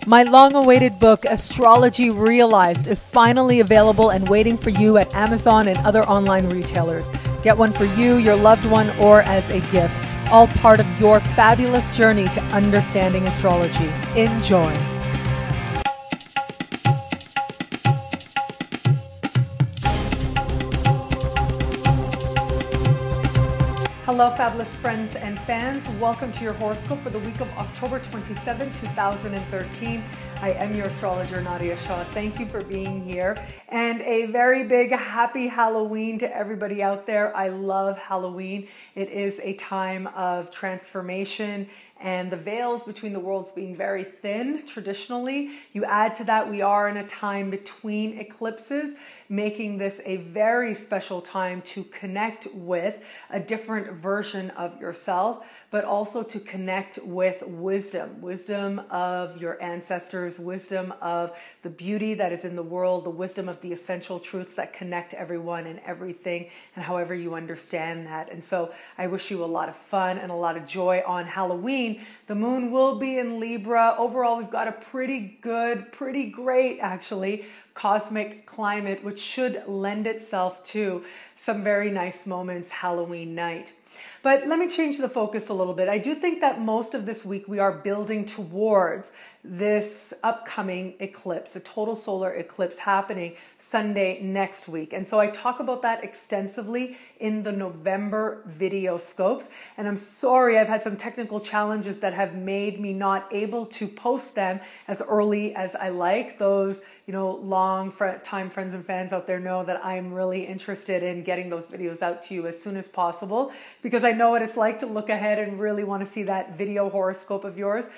My long-awaited book, Astrology Realized, is finally available and waiting for you at Amazon and other online retailers. Get one for you, your loved one, or as a gift, all part of your fabulous journey to understanding astrology. Enjoy. Hello, fabulous friends and fans. Welcome to your horoscope for the week of October 27, 2013. I am your astrologer, Nadiya Shah. Thank you for being here. And a very big happy Halloween to everybody out there. I love Halloween. It is a time of transformation and the veils between the worlds being very thin traditionally. You add to that, we are in a time between eclipses, making this a very special time to connect with a different version of yourself, but also to connect with wisdom of your ancestors, wisdom of the beauty that is in the world, the wisdom of the essential truths that connect everyone and everything, and however you understand that. And so I wish you a lot of fun and a lot of joy on Halloween. The moon will be in Libra. Overall, we've got a pretty great actually, cosmic climate, which should lend itself to some very nice moments Halloween night. But let me change the focus a little bit. I do think that most of this week we are building towards this upcoming eclipse, a total solar eclipse happening Sunday next week. And so I talk about that extensively in the November video scopes. And I'm sorry, I've had some technical challenges that have made me not able to post them as early as I like. Those, long time friends and fans out there know that I'm really interested in getting those videos out to you as soon as possible, because I know what it's like to look ahead and really want to see that video horoscope of yours.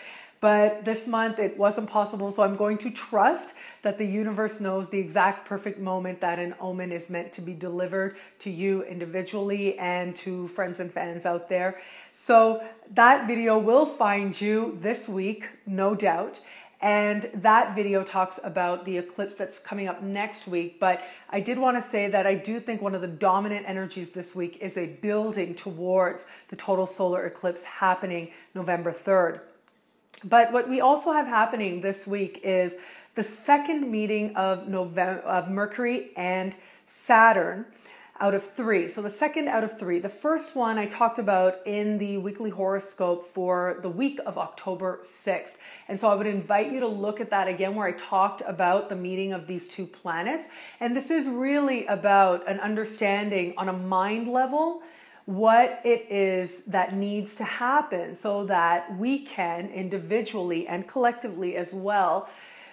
But this month it wasn't possible, so I'm going to trust that the universe knows the exact perfect moment that an omen is meant to be delivered to you individually and to friends and fans out there. So that video will find you this week, no doubt. And that video talks about the eclipse that's coming up next week. But I did want to say that I do think one of the dominant energies this week is a building towards the total solar eclipse happening November 3rd. But what we also have happening this week is the second meeting of Mercury and Saturn out of three. So the second out of three. The first one I talked about in the weekly horoscope for the week of October 6th. And so I would invite you to look at that again, where I talked about the meeting of these two planets. And this is really about an understanding on a mind level what it is that needs to happen so that we can individually and collectively as well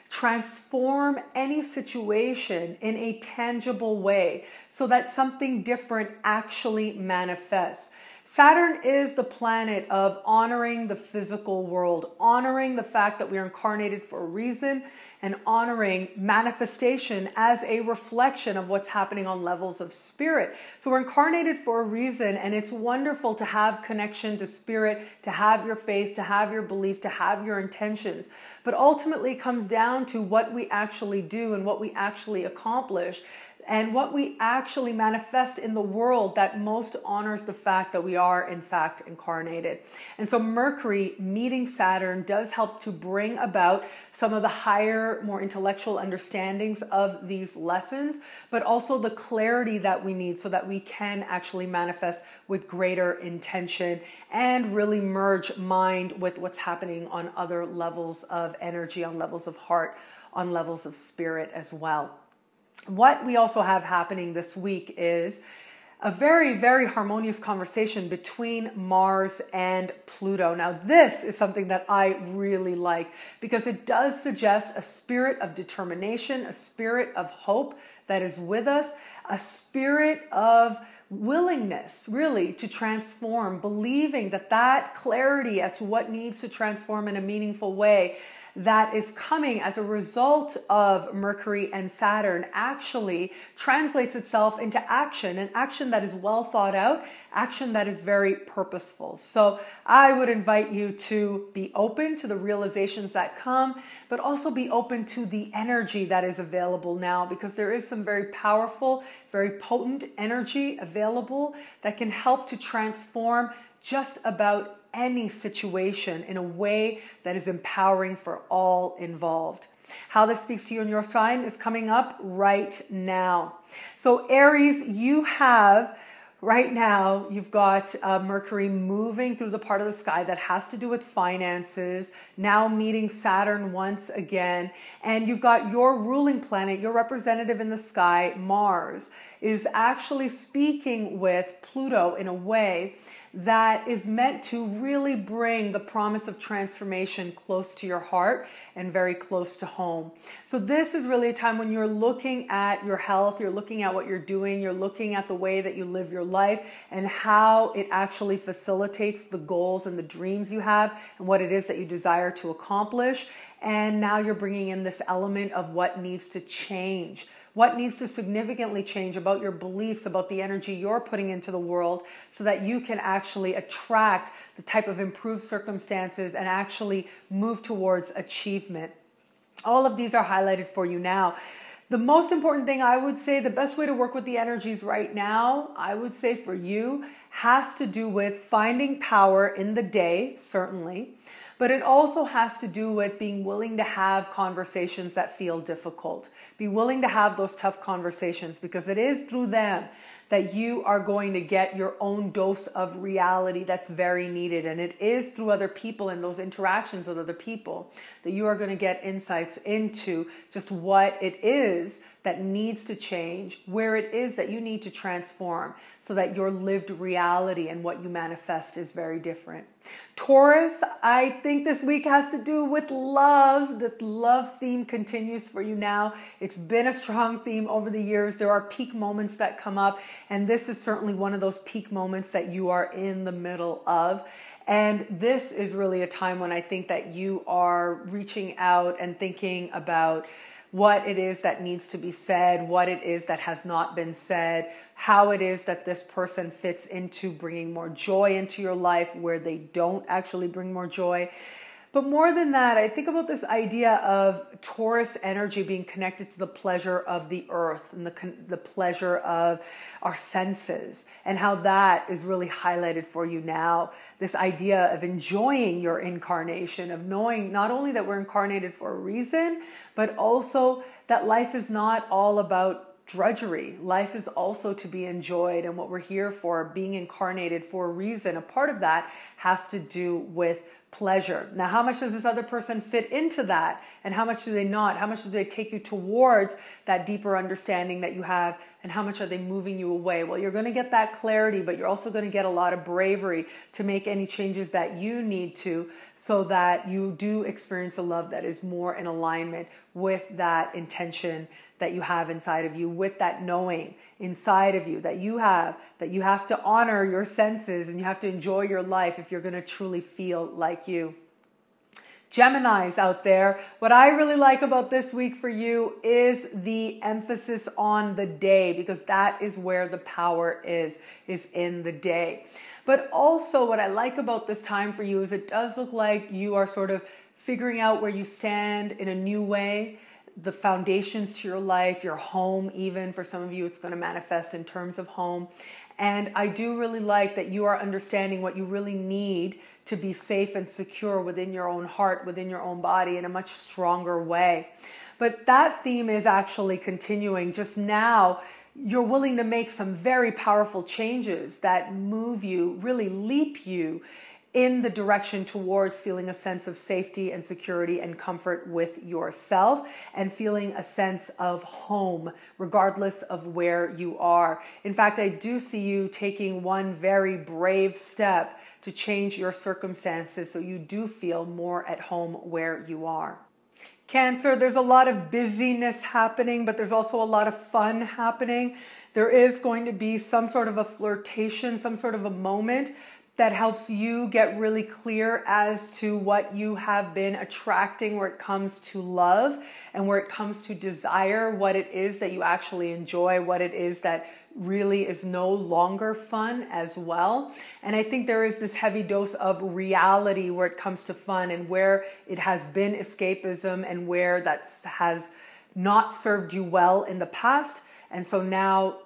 transform any situation in a tangible way so that something different actually manifests. Saturn is the planet of honoring the physical world, honoring the fact that we are incarnated for a reason, and honoring manifestation as a reflection of what's happening on levels of spirit. So we're incarnated for a reason, and it's wonderful to have connection to spirit, to have your faith, to have your belief, to have your intentions. But ultimately it comes down to what we actually do and what we actually accomplish, and what we actually manifest in the world that most honors the fact that we are in fact incarnated. And so Mercury meeting Saturn does help to bring about some of the higher, more intellectual understandings of these lessons, but also the clarity that we need so that we can actually manifest with greater intention and really merge mind with what's happening on other levels of energy, on levels of heart, on levels of spirit as well. What we also have happening this week is a very harmonious conversation between Mars and Pluto. Now, this is something that I really like because it does suggest a spirit of determination, a spirit of hope that is with us, a spirit of willingness really to transform, believing that that clarity as to what needs to transform in a meaningful way that is coming as a result of Mercury and Saturn actually translates itself into action, and action that is well thought out, action that is very purposeful. So I would invite you to be open to the realizations that come, but also be open to the energy that is available now, because there is some very powerful, very potent energy available that can help to transform just about any situation in a way that is empowering for all involved. How this speaks to you in your sign is coming up right now. So Aries, you have right now, you've got Mercury moving through the part of the sky that has to do with finances, now meeting Saturn once again. And you've got your ruling planet, your representative in the sky, Mars, is actually speaking with Pluto in a way that is meant to really bring the promise of transformation close to your heart and very close to home. So this is really a time when you're looking at your health, you're looking at what you're doing, you're looking at the way that you live your life and how it actually facilitates the goals and the dreams you have and what it is that you desire to accomplish. And now you're bringing in this element of what needs to change. What needs to significantly change about your beliefs, about the energy you're putting into the world so that you can actually attract the type of improved circumstances and actually move towards achievement. All of these are highlighted for you now. The most important thing I would say, the best way to work with the energies right now, I would say for you, has to do with finding power in the day, certainly. But it also has to do with being willing to have conversations that feel difficult. Be willing to have those tough conversations because it is through them that you are going to get your own dose of reality that's very needed. And it is through other people and those interactions with other people that you are going to get insights into just what it is that needs to change, where it is that you need to transform so that your lived reality and what you manifest is very different. Taurus, I think this week has to do with love. The love theme continues for you now. It's been a strong theme over the years. There are peak moments that come up, and this is certainly one of those peak moments that you are in the middle of. And this is really a time when I think that you are reaching out and thinking about what it is that needs to be said, what it is that has not been said, how it is that this person fits into bringing more joy into your life where they don't actually bring more joy. But more than that, I think about this idea of Taurus energy being connected to the pleasure of the earth and the pleasure of our senses and how that is really highlighted for you now. This idea of enjoying your incarnation, of knowing not only that we're incarnated for a reason, but also that life is not all about drudgery. Life is also to be enjoyed, and what we're here for, being incarnated for a reason. A part of that has to do with pleasure. Now, how much does this other person fit into that? And how much do they not? How much do they take you towards that deeper understanding that you have? And how much are they moving you away? Well, you're going to get that clarity, but you're also going to get a lot of bravery to make any changes that you need to so that you do experience a love that is more in alignment with that intention that you have inside of you, with that knowing inside of you that you have to honor your senses and you have to enjoy your life if you're going to truly feel like you. Geminis out there, what I really like about this week for you is the emphasis on the day, because that is where the power is in the day. But also what I like about this time for you is it does look like you are sort of figuring out where you stand in a new way. The foundations to your life, your home, even for some of you, it's going to manifest in terms of home. And I do really like that you are understanding what you really need to be safe and secure within your own heart, within your own body in a much stronger way. But that theme is actually continuing. Just now, you're willing to make some very powerful changes that move you, really leap you in the direction towards feeling a sense of safety and security and comfort with yourself and feeling a sense of home, regardless of where you are. In fact, I do see you taking one very brave step to change your circumstances so you do feel more at home where you are. Cancer, there's a lot of busyness happening, but there's also a lot of fun happening. There is going to be some sort of a flirtation, some sort of a moment that helps you get really clear as to what you have been attracting where it comes to love and where it comes to desire, what it is that you actually enjoy, what it is that really is no longer fun as well. And I think there is this heavy dose of reality where it comes to fun and where it has been escapism and where that has not served you well in the past. And so now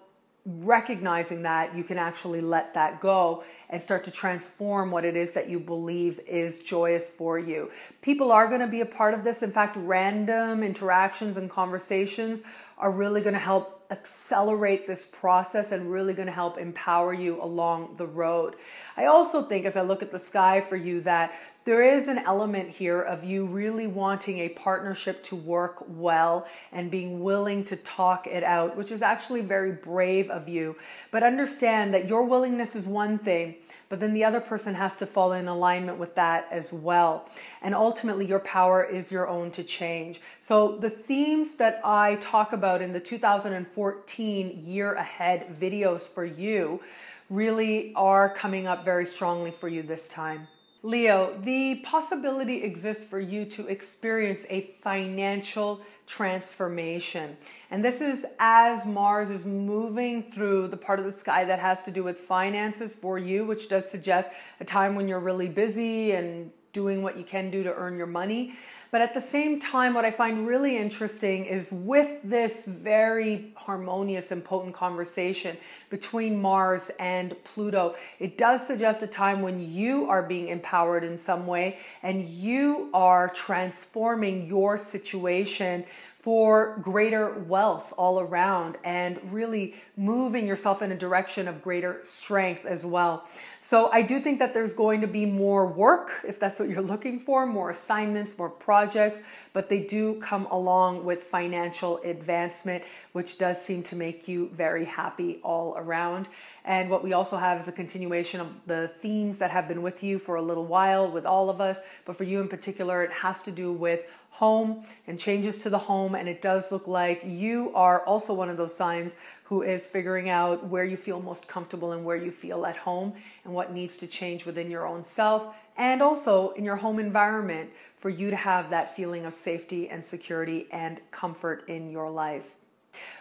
recognizing that, you can actually let that go and start to transform what it is that you believe is joyous for you. People are going to be a part of this. In fact, random interactions and conversations are really going to help accelerate this process and really going to help empower you along the road. I also think, as I look at the sky for you, that there is an element here of you really wanting a partnership to work well and being willing to talk it out, which is actually very brave of you. But understand that your willingness is one thing, but then the other person has to fall in alignment with that as well. And ultimately, your power is your own to change. So the themes that I talk about in the 2014 year ahead videos for you really are coming up very strongly for you this time. Leo, the possibility exists for you to experience a financial transformation. And this is as Mars is moving through the part of the sky that has to do with finances for you, which does suggest a time when you're really busy and doing what you can do to earn your money. But at the same time, what I find really interesting is with this very harmonious and potent conversation between Mars and Pluto, it does suggest a time when you are being empowered in some way and you are transforming your situation for greater wealth all around and really moving yourself in a direction of greater strength as well. So I do think that there's going to be more work, if that's what you're looking for, more assignments, more projects, but they do come along with financial advancement, which does seem to make you very happy all around. And what we also have is a continuation of the themes that have been with you for a little while with all of us, but for you in particular, it has to do with home and changes to the home. And it does look like you are also one of those signs who is figuring out where you feel most comfortable and where you feel at home and what needs to change within your own self and also in your home environment for you to have that feeling of safety and security and comfort in your life.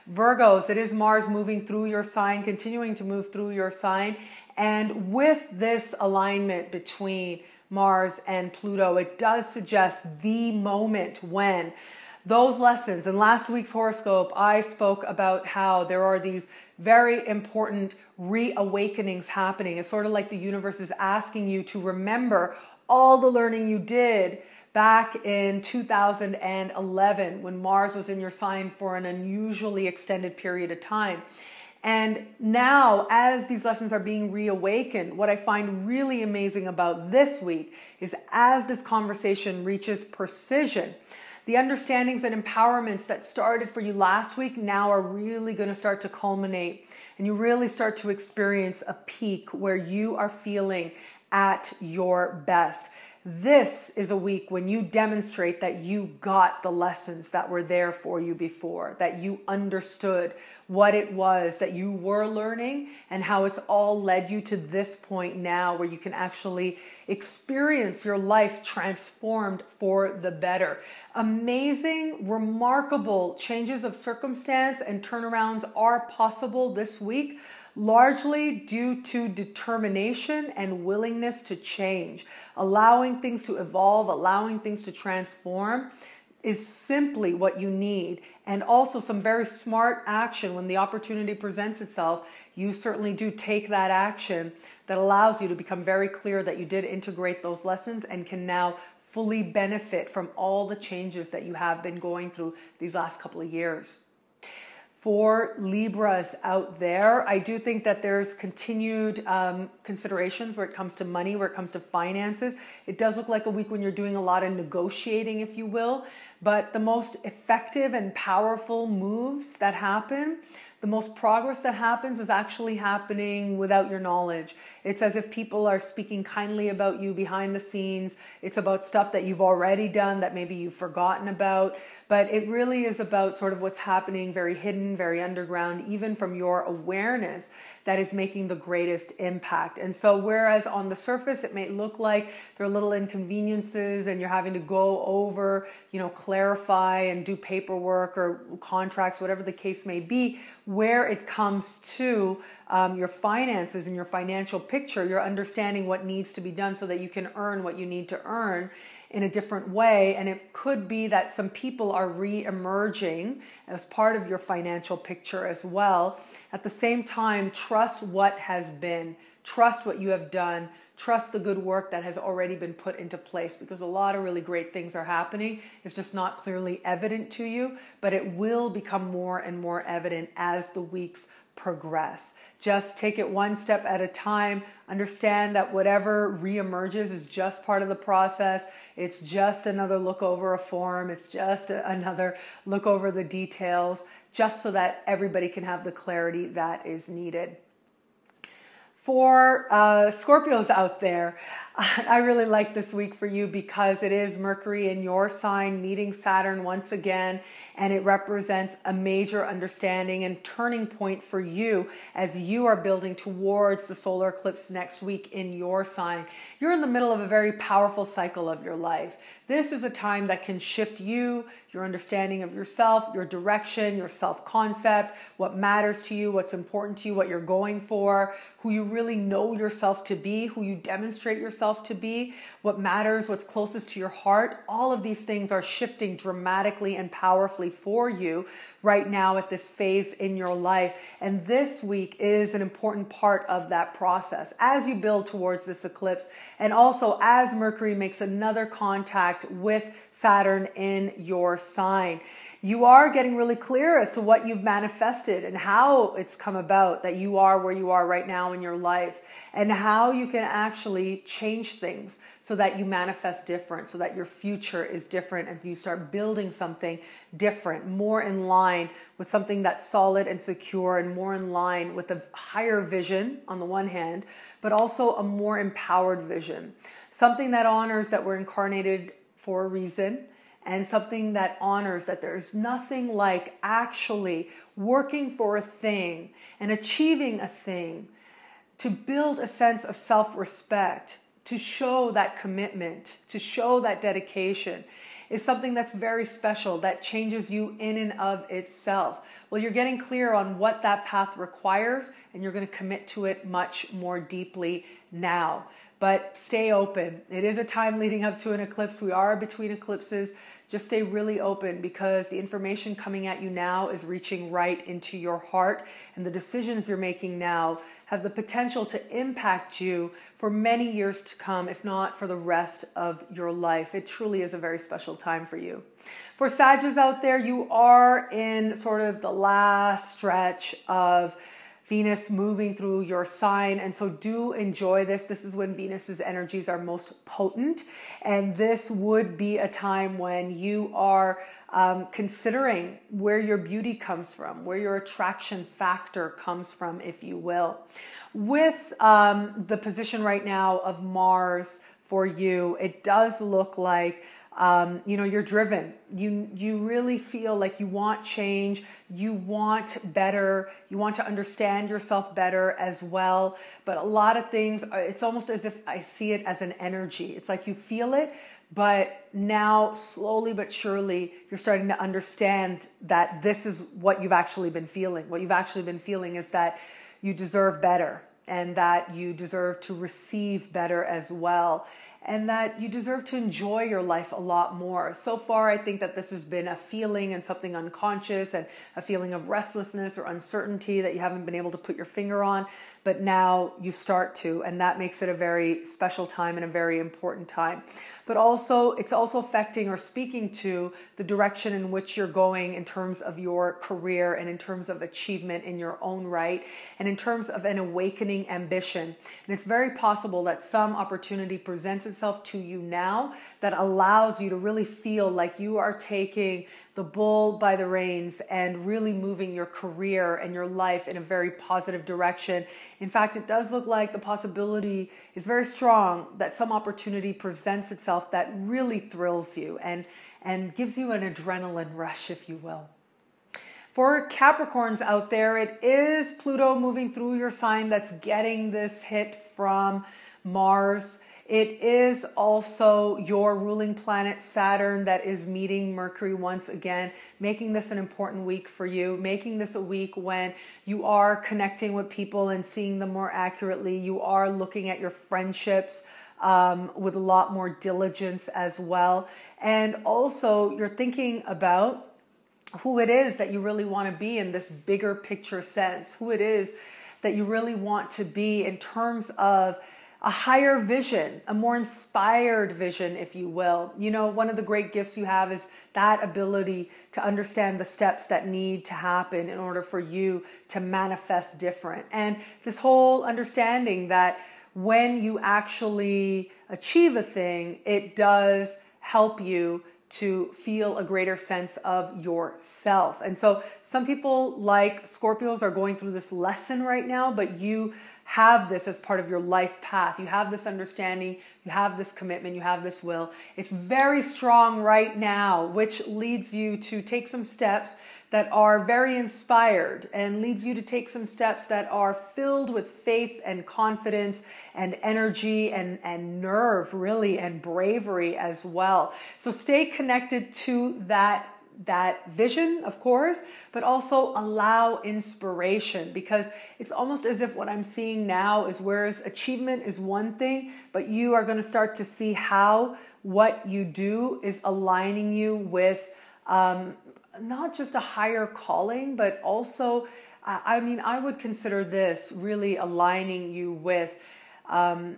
Virgos, it is Mars moving through your sign, continuing to move through your sign. And with this alignment between Mars and Pluto, it does suggest the moment when those lessons. In last week's horoscope, I spoke about how there are these very important reawakenings happening. It's sort of like the universe is asking you to remember all the learning you did back in 2011 when Mars was in your sign for an unusually extended period of time. And now, as these lessons are being reawakened, what I find really amazing about this week is as this conversation reaches precision, the understandings and empowerments that started for you last week now are really going to start to culminate. And you really start to experience a peak where you are feeling at your best. This is a week when you demonstrate that you got the lessons that were there for you before, that you understood what it was that you were learning and how it's all led you to this point now where you can actually experience your life transformed for the better. Amazing, remarkable changes of circumstance and turnarounds are possible this week, largely due to determination and willingness to change. Allowing things to evolve, allowing things to transform is simply what you need. And also some very smart action when the opportunity presents itself. You certainly do take that action that allows you to become very clear that you did integrate those lessons and can now fully benefit from all the changes that you have been going through these last couple of years. For Libras out there, I do think that there's continued considerations where it comes to money, where it comes to finances. It does look like a week when you're doing a lot of negotiating, if you will, but the most effective and powerful moves that happen, the most progress that happens is actually happening without your knowledge. It's as if people are speaking kindly about you behind the scenes. It's about stuff that you've already done that maybe you've forgotten about. But it really is about sort of what's happening very hidden, very underground, even from your awareness that is making the greatest impact. And so whereas on the surface, it may look like there are little inconveniences and you're having to go over, clarify and do paperwork or contracts, whatever the case may be, where it comes to your finances and your financial picture, you're understanding what needs to be done so that you can earn what you need to earn. in a different way. And it could be that some people are re-emerging as part of your financial picture as well. At the same time, trust what has been, trust what you have done, trust the good work that has already been put into place, because a lot of really great things are happening. It's just not clearly evident to you, but it will become more and more evident as the weeks progress. Just take it one step at a time. Understand that whatever reemerges is just part of the process. It's just another look over a form. It's just another look over the details, just so that everybody can have the clarity that is needed. For Scorpios out there, I really like this week for you because it is Mercury in your sign meeting Saturn once again, and it represents a major understanding and turning point for you as you are building towards the solar eclipse next week in your sign. You're in the middle of a very powerful cycle of your life. This is a time that can shift you, your understanding of yourself, your direction, your self-concept, what matters to you, what's important to you, what you're going for, who you really know yourself to be, who you demonstrate yourself to be, what matters, what's closest to your heart. All of these things are shifting dramatically and powerfully for you right now at this phase in your life. And this week is an important part of that process as you build towards this eclipse, and also as Mercury makes another contact with Saturn in your sign. You are getting really clear as to what you've manifested and how it's come about that you are where you are right now in your life, and how you can actually change things so that you manifest different, so that your future is different as you start building something different, more in line with something that's solid and secure, and more in line with a higher vision on the one hand, but also a more empowered vision. Something that honors that we're incarnated for a reason, and something that honors that there's nothing like actually working for a thing and achieving a thing to build a sense of self-respect, to show that commitment, to show that dedication is something that's very special, that changes you in and of itself. Well, you're getting clear on what that path requires, and you're going to commit to it much more deeply now. But stay open. It is a time leading up to an eclipse. We are between eclipses. Just stay really open, because the information coming at you now is reaching right into your heart, and the decisions you're making now have the potential to impact you for many years to come, if not for the rest of your life. It truly is a very special time for you. For Sagittarius out there, you are in sort of the last stretch of Venus moving through your sign, and so do enjoy this. This is when Venus's energies are most potent, and this would be a time when you are considering where your beauty comes from, where your attraction factor comes from, if you will. With the position right now of Mars for you, it does look like you're driven. You really feel like you want change, you want better, you want to understand yourself better as well. But a lot of things, it's almost as if I see it as an energy. It's like you feel it, but now slowly but surely you're starting to understand that this is what you've actually been feeling. What you've actually been feeling is that you deserve better, and that you deserve to receive better as well, and that you deserve to enjoy your life a lot more. So far, I think that this has been a feeling and something unconscious, and a feeling of restlessness or uncertainty that you haven't been able to put your finger on, but now you start to, and that makes it a very special time and a very important time. But also, it's also affecting or speaking to the direction in which you're going in terms of your career, and in terms of achievement in your own right, and in terms of an awakening ambition. And it's very possible that some opportunity presents itself to you now that allows you to really feel like you are taking the bull by the reins and really moving your career and your life in a very positive direction. In fact, it does look like the possibility is very strong that some opportunity presents itself that really thrills you and gives you an adrenaline rush, if you will. For Capricorns out there, it is Pluto moving through your sign that's getting this hit from Mars. It is also your ruling planet Saturn that is meeting Mercury once again, making this an important week for you, making this a week when you are connecting with people and seeing them more accurately. You are looking at your friendships with a lot more diligence as well. And also you're thinking about who it is that you really want to be in this bigger picture sense, who it is that you really want to be in terms of a higher vision, a more inspired vision, if you will. You know, one of the great gifts you have is that ability to understand the steps that need to happen in order for you to manifest different. And this whole understanding that when you actually achieve a thing, it does help you to feel a greater sense of yourself. And so some people like Scorpios are going through this lesson right now, but you have this as part of your life path. You have this understanding, you have this commitment, you have this will. It's very strong right now, which leads you to take some steps that are very inspired and leads you to take some steps that are filled with faith and confidence and energy and nerve, really, and bravery as well. So stay connected to that vision, of course, but also allow inspiration, because it's almost as if what I'm seeing now is, whereas achievement is one thing, but you are going to start to see how what you do is aligning you with not just a higher calling, but also, I mean, I would consider this really aligning you with a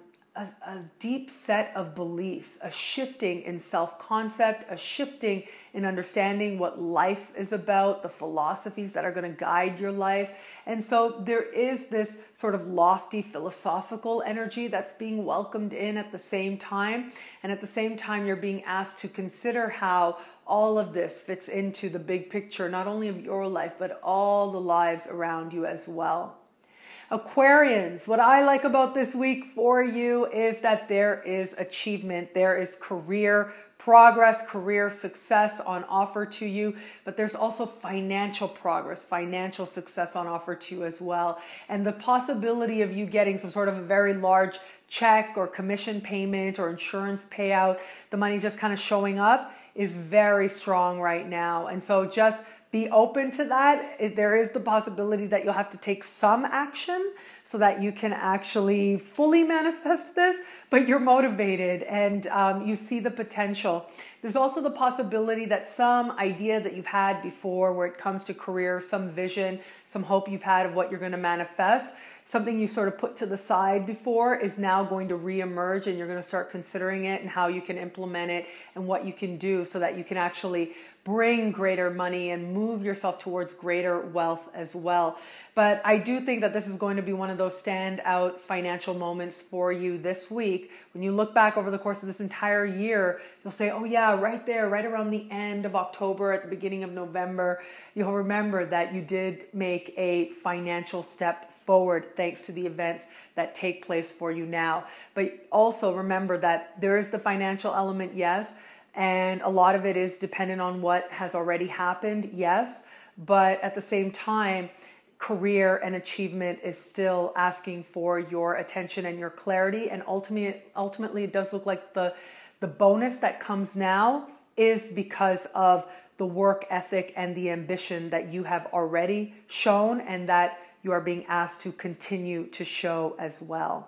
deep set of beliefs, a shifting in self-concept, a shifting in understanding what life is about, the philosophies that are going to guide your life. And so there is this sort of lofty philosophical energy that's being welcomed in at the same time. And at the same time, you're being asked to consider how all of this fits into the big picture, not only of your life, but all the lives around you as well. Aquarians, what I like about this week for you is that there is achievement, there is career progress, career success on offer to you, but there's also financial progress, financial success on offer to you as well. And the possibility of you getting some sort of a very large check or commission payment or insurance payout, the money just kind of showing up, is very strong right now. And so just be open to that. There is the possibility that you'll have to take some action so that you can actually fully manifest this, but you're motivated and you see the potential. There's also the possibility that some idea that you've had before where it comes to career, some vision, some hope you've had of what you're going to manifest, something you sort of put to the side before is now going to reemerge, and you're going to start considering it and how you can implement it and what you can do so that you can actually bring greater money and move yourself towards greater wealth as well. But I do think that this is going to be one of those standout financial moments for you this week. When you look back over the course of this entire year, you'll say, oh yeah, right there, right around the end of October, at the beginning of November, you'll remember that you did make a financial step forward thanks to the events that take place for you now. But also remember that there is the financial element, yes, and a lot of it is dependent on what has already happened, yes, but at the same time, career and achievement is still asking for your attention and your clarity. And ultimately, it does look like the bonus that comes now is because of the work ethic and the ambition that you have already shown and that you are being asked to continue to show as well.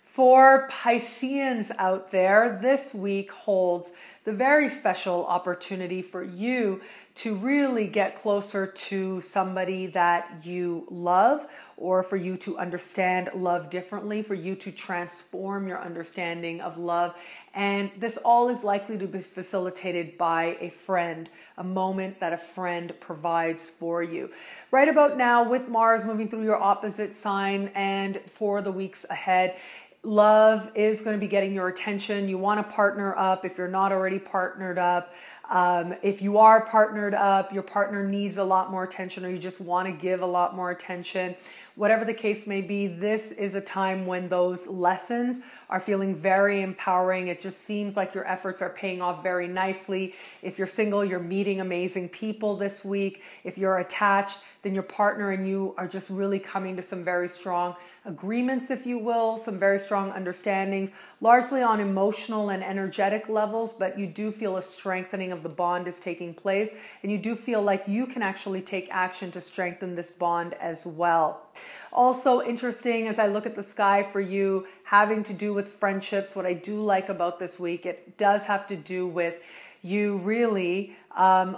For Pisceans out there, this week holds the very special opportunity for you to really get closer to somebody that you love, or for you to understand love differently, for you to transform your understanding of love. And this all is likely to be facilitated by a friend, a moment that a friend provides for you. Right about now, with Mars moving through your opposite sign and for the weeks ahead, love is going to be getting your attention. You want to partner up if you're not already partnered up. If you are partnered up, your partner needs a lot more attention, or you just want to give a lot more attention. Whatever the case may be, this is a time when those lessons are feeling very empowering. It just seems like your efforts are paying off very nicely. If you're single, you're meeting amazing people this week. If you're attached, then your partner and you are just really coming to some very strong agreements, if you will, some very strong understandings, largely on emotional and energetic levels, but you do feel a strengthening of the bond is taking place, and you do feel like you can actually take action to strengthen this bond as well. Also interesting, as I look at the sky for you, having to do with friendships, what I do like about this week, it does have to do with you really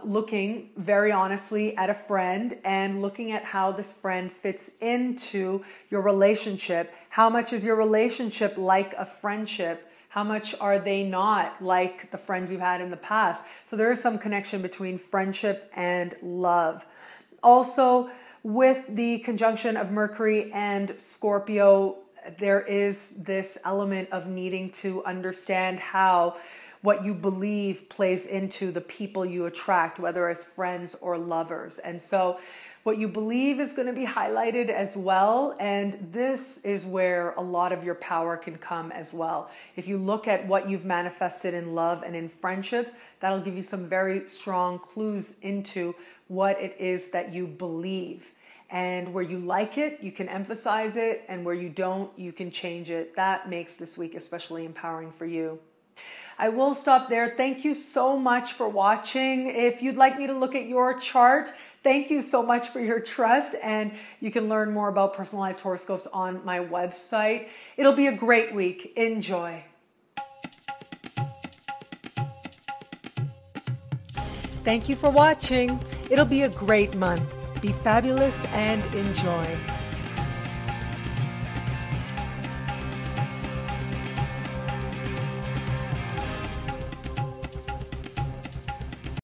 looking very honestly at a friend and looking at how this friend fits into your relationship. How much is your relationship like a friendship? How much are they not like the friends you've had in the past? So there is some connection between friendship and love. Also, with the conjunction of Mercury and Scorpio, there is this element of needing to understand how what you believe plays into the people you attract, whether as friends or lovers. And so what you believe is going to be highlighted as well. And this is where a lot of your power can come as well. If you look at what you've manifested in love and in friendships, that'll give you some very strong clues into what it is that you believe. And where you like it, you can emphasize it. And where you don't, you can change it. That makes this week especially empowering for you. I will stop there. Thank you so much for watching. If you'd like me to look at your chart, thank you so much for your trust. And you can learn more about personalized horoscopes on my website. It'll be a great week. Enjoy. Thank you for watching. It'll be a great month. Be fabulous and enjoy.